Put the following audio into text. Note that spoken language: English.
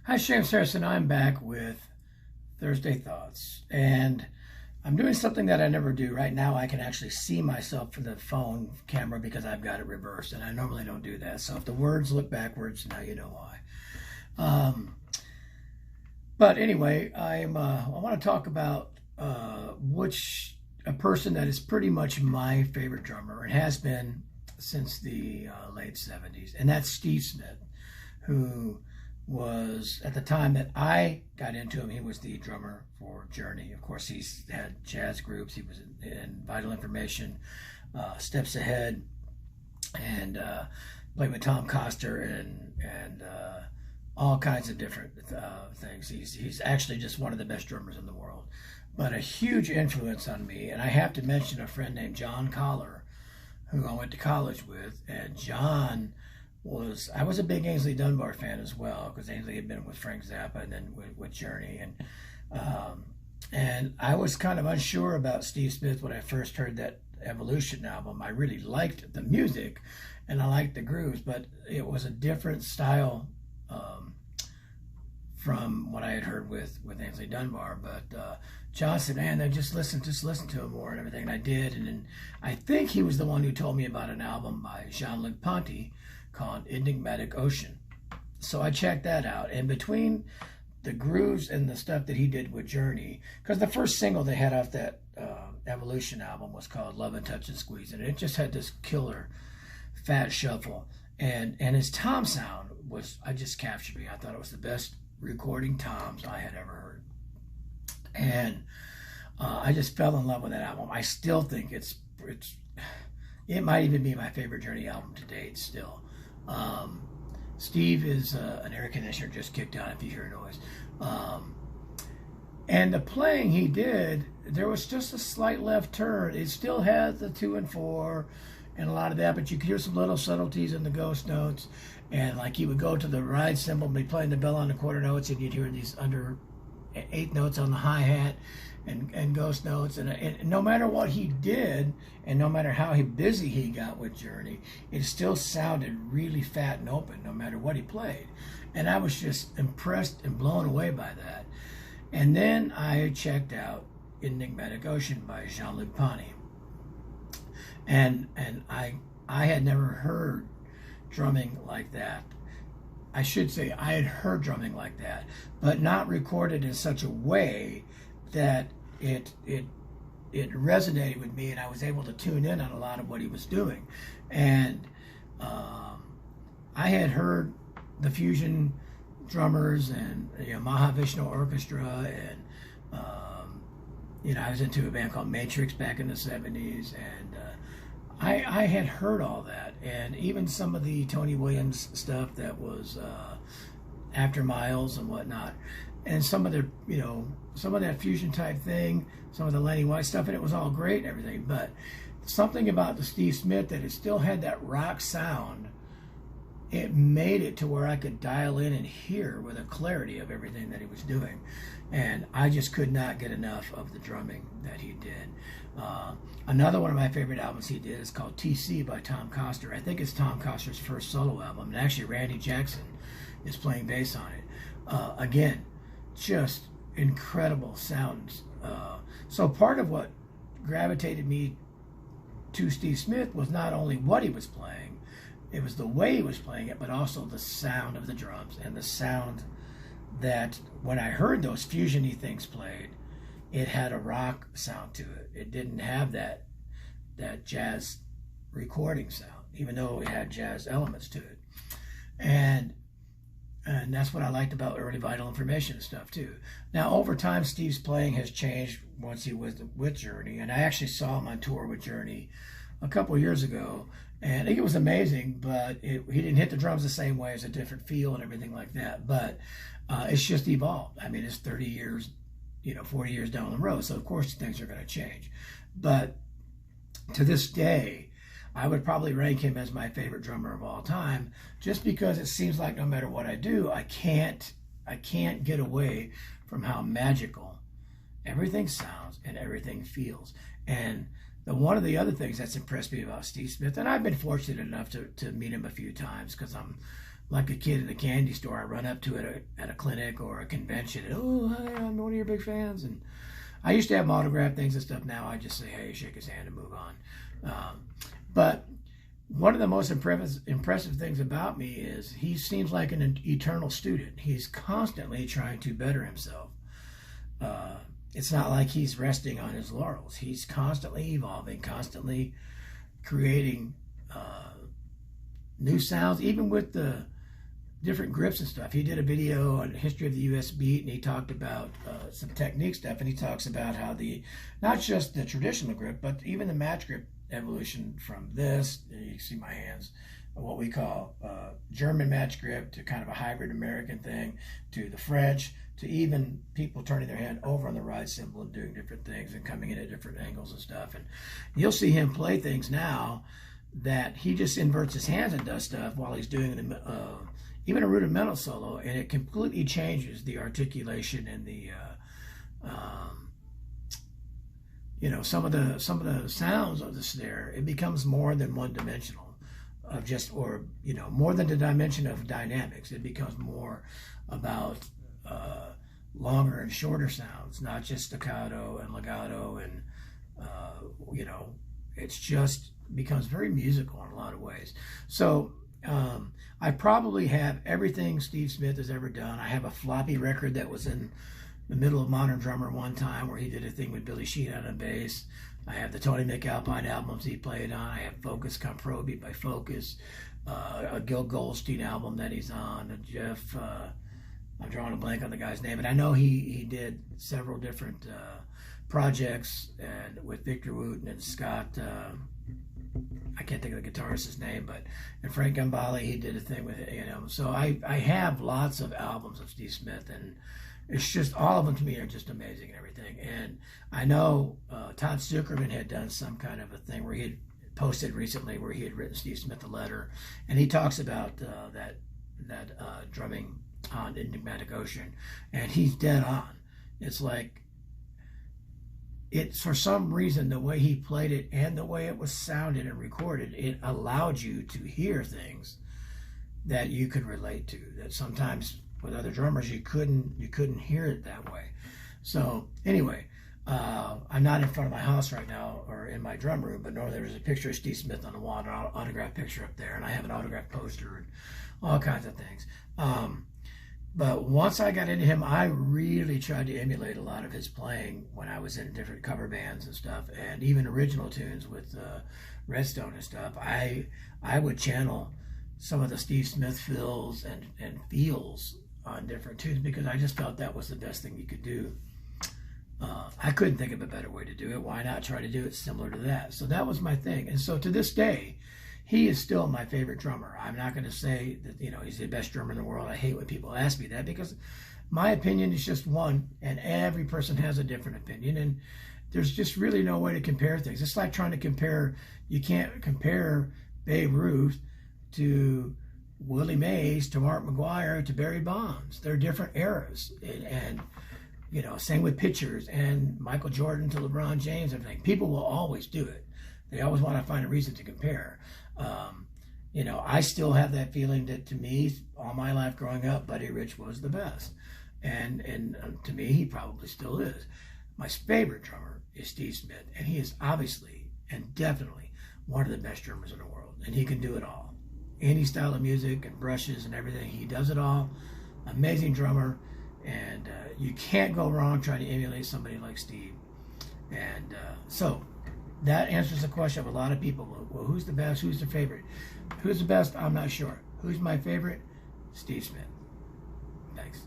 Hi, JamesAnimalHarrison. I'm back with Thursday Thoughts, and I'm doing something that I never do. Right now, I can actually see myself from the phone camera because I've got it reversed, and I normally don't do that. So if the words look backwards, now you know why. But anyway, I want to talk about a person that is pretty much my favorite drummer and has been since the late 70s, and that's Steve Smith, who was, at the time that I got into him, he was the drummer for Journey. Of course, he's had jazz groups. He was in Vital Information, Steps Ahead, and played with Tom Coster and all kinds of different things. He's actually just one of the best drummers in the world, but a huge influence on me. And I have to mention a friend named John Collar, who I went to college with, and John I was a big Ainsley Dunbar fan as well, because Ainsley had been with Frank Zappa and then with Journey, and I was kind of unsure about Steve Smith when I first heard that Evolution album. I really liked the music and I liked the grooves, but it was a different style from what I had heard with Ainsley Dunbar. But John said, "Man, then just listen to him more," and everything. And I did, and then I think he was the one who told me about an album by Jean-Luc Ponty called Enigmatic Ocean. So I checked that out, and between the grooves and the stuff that he did with Journey, because the first single they had off that Evolution album was called Love and Touch and Squeeze, and it just had this killer fat shuffle, and his tom sound I just captured me. I thought it was the best recording toms I had ever heard, and I just fell in love with that album. I still think it might even be my favorite Journey album to date still. Steve is an air conditioner just kicked on if you hear noise. And the playing he did, there was just a slight left turn. It still had the 2 and 4 and a lot of that, but you could hear some little subtleties in the ghost notes. And like he would go to the ride cymbal and be playing the bell on the quarter notes, and you'd hear these under 8 notes on the hi-hat and ghost notes, and no matter what he did, and no matter how busy he got with Journey, it still sounded really fat and open no matter what he played. And I was just impressed and blown away by that. And then I checked out Enigmatic Ocean by Jean-Luc Ponty, and I had never heard drumming like that. I should say I had heard drumming like that, but not recorded in such a way that it resonated with me, and I was able to tune in on a lot of what he was doing. And I had heard the fusion drummers and Mahavishnu Orchestra, and I was into a band called Matrix back in the 70s, and I had heard all that, and even some of the Tony Williams stuff that was After Miles and whatnot, and some of that fusion type thing, some of the Lenny White stuff, and it was all great and everything. But something about the Steve Smith, that it still had that rock sound. It made it to where I could dial in and hear with a clarity of everything that he was doing. And I just could not get enough of the drumming that he did. Another one of my favorite albums he did is called TC by Tom Coster. I think it's Tom Coster's first solo album. And actually Randy Jackson is playing bass on it. Again, just incredible sounds. So part of what gravitated me to Steve Smith was not only what he was playing, it was the way he was playing it, but also the sound of the drums, and the sound that when I heard those fusion-y things played, it had a rock sound to it. It didn't have that jazz recording sound, even though it had jazz elements to it. And that's what I liked about early Vital Information and stuff too. Now, over time, Steve's playing has changed once he was with Journey, and I actually saw him on tour with Journey a couple of years ago, and I think it was amazing, but he didn't hit the drums the same way. It's a different feel and everything like that, but it's just evolved. I mean, it's 30 years, 40 years down the road, so of course things are going to change. But to this day, I would probably rank him as my favorite drummer of all time, just because it seems like no matter what I do, I can't get away from how magical everything sounds and everything feels. And one of the other things that's impressed me about Steve Smith, and I've been fortunate enough to meet him a few times because I'm like a kid in a candy store. I run up to it at a clinic or a convention, and oh, hi, I'm one of your big fans. And I used to have him autograph things and stuff. Now I just say, hey, shake his hand and move on. But one of the most impressive things about me is he seems like an eternal student. He's constantly trying to better himself. It's not like he's resting on his laurels. He's constantly evolving, constantly creating new sounds, even with the different grips and stuff. He did a video on the history of the US beat, and he talked about some technique stuff, and he talks about how not just the traditional grip, but even the match grip evolution from this, you can see my hands, what we call German match grip, to kind of a hybrid American thing, to the French, to even people turning their hand over on the ride cymbal and doing different things and coming in at different angles and stuff. And you'll see him play things now that he just inverts his hands and does stuff while he's doing even a rudimental solo, and it completely changes the articulation and the some of the sounds of the snare. It becomes more than one dimensional of just, or more than the dimension of dynamics. It becomes more about longer and shorter sounds, not just staccato and legato, and it's just becomes very musical in a lot of ways. So I probably have everything Steve Smith has ever done. I have a floppy record that was in the middle of Modern Drummer one time, where he did a thing with Billy Sheehan on bass. I have the Tony McAlpine albums he played on. I have Focus Come Pro Beat by Focus, a Gil Goldstein album that he's on, a Jeff, I'm drawing a blank on the guy's name, but I know he did several different projects, and with Victor Wooten and Scott, I can't think of the guitarist's name, and Frank Gambale, he did a thing with A&M. So I have lots of albums of Steve Smith, and it's just, all of them to me are just amazing and everything. And I know Todd Zuckerman had done some kind of a thing where he had posted recently where he had written Steve Smith a letter, and he talks about that drumming on Enigmatic Ocean, and he's dead on. It's like, it's for some reason, the way he played it and the way it was sounded and recorded, it allowed you to hear things that you could relate to, that sometimes with other drummers you couldn't hear it that way. So anyway, I'm not in front of my house right now or in my drum room, but no, there's a picture of Steve Smith on the wall, an autograph picture up there, and I have an autograph poster and all kinds of things. But once I got into him, I really tried to emulate a lot of his playing when I was in different cover bands and stuff, and even original tunes with Redstone and stuff. I would channel some of the Steve Smith fills and feels on different tunes, because I just felt that was the best thing you could do. I couldn't think of a better way to do it. Why not try to do it similar to that? So that was my thing. And so to this day, he is still my favorite drummer. I'm not going to say that, he's the best drummer in the world. I hate when people ask me that, because my opinion is just one, and every person has a different opinion, and there's just really no way to compare things. It's like trying to compare, you can't compare Babe Ruth to Willie Mays to Mark McGuire to Barry Bonds. They're different eras, and same with pitchers, and Michael Jordan to LeBron James, everything. People will always do it. They always want to find a reason to compare. I still have that feeling that, to me, all my life growing up, Buddy Rich was the best. And to me, he probably still is. My favorite drummer is Steve Smith, and he is obviously and definitely one of the best drummers in the world. And he can do it all. Any style of music and brushes and everything, he does it all. Amazing drummer, and you can't go wrong trying to emulate somebody like Steve. And so that answers the question of a lot of people. Well, who's the best? Who's the favorite? Who's the best? I'm not sure. Who's my favorite? Steve Smith. Thanks.